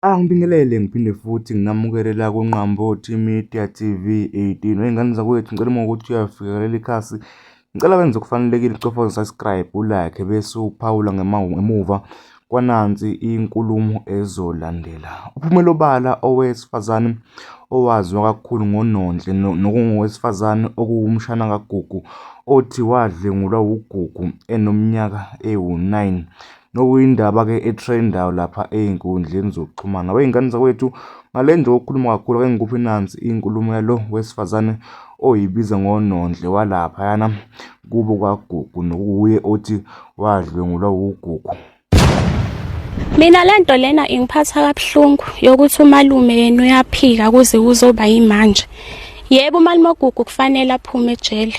Ngibingelele ngiphinde futhi nginamukele la kuNqambothi Media TV 18. Wey'ngane zakwethu ngicela uma ukuthi uyafikelela ikhasi, ngicela wenze okufanelekile ucofa subscribe, ulike bese uphawula ngemuva kwanansi inkulumo ezolandela. Uphumela obala owesifazane owaziwa kakhulu ngoNondle nokungowesifazane okuwumshana kaGugu othi wadlwengulwa uGugu enomnyaka ewu-9. Nokuyindaba-ke etrendayo lapha ey'nkundleni zokuxhumana. Wey'ngane zakwethu, ngale nje okukhuluma kakhulu ake ngikuphe nansi inkulumo yalo wesifazane oyibiza ngoNondle walaphayana kubo kwaGugu nokuye othi wadlwengulwa uGugu. Mina lento lena ingiphatha kabuhlungu yokuthi umalume yena uyaphika kuze kuzoba yimanje. Yebo, umalume uGugu kufanele aphume ejele.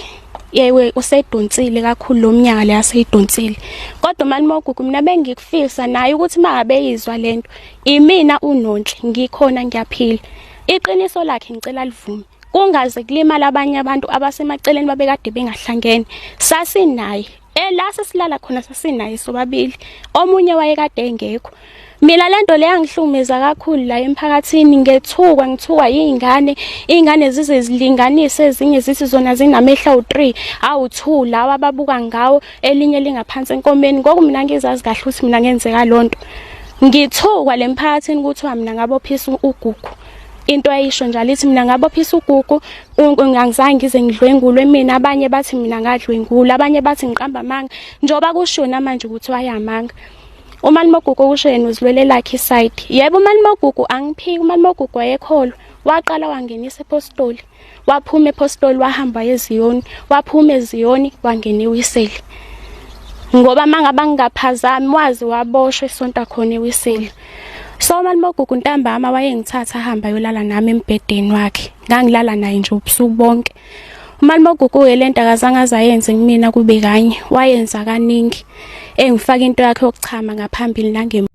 Yewe usedonsile kakhulu lo mnyaka le aseyidonsile. Kodwa umalume uGugu mina bengikufisa naye ukuthi mangabe yizwa lento, imina uNondle ngikhona ngiyaphila. Iqiniso lakhe ngicela livume. Kungaze kulimala abanye abantu abasemaceleni babekade bengahlangene. Sasinaye la sesilala khona sasinaye sobabili, omunye wayekade engekho. Mina lento le yangihlumeza kakhulu la emphakathini, ngithukwa iy'ngane zize zilinganise, ezinye zithi zona zinamehlo awu-3 awu-2 lawa ababuka ngawo, elinye lingaphansi enkomeni. Ngoku mina ngizazi kahle ukuthi mina ngenzeka lonto. Ngithukwa le mphakathini kuthiwa mina ngabophisa uGugu. Into ayisho njalo ithi mina ngabophisa uGugu, ngangizange ngize ngidlwengulwe mina. Abanye bathi mina ngadlwengula, abanye bathi ngiqamba amanga, njoba kusho namanje ukuthi wayamanga. Umalume uGugu kusho yena uzilwele lakhe iside. Yebo, umalume uGugu angiphiki, umalume uGugu wayekholwa. Waqala wangenisa ePostoli, waphuma ePostoli wahamba eZiyoni, waphuma eZiyoni wangena eWeseli. Ngoba mangaba ngingaphazami wazi waboshwa esonta khona eWeseli. So umalume uGugu ntambama wayengithatha ahamba yolala nami embhedeni wakhe. Ngangilala naye nje ubusuku bonke. Umalume uGugu lento akazange azayenze kumina kube kanye, wayenza kaningi. Engifaka into yakhe yokuchama ngaphambili nangemuva.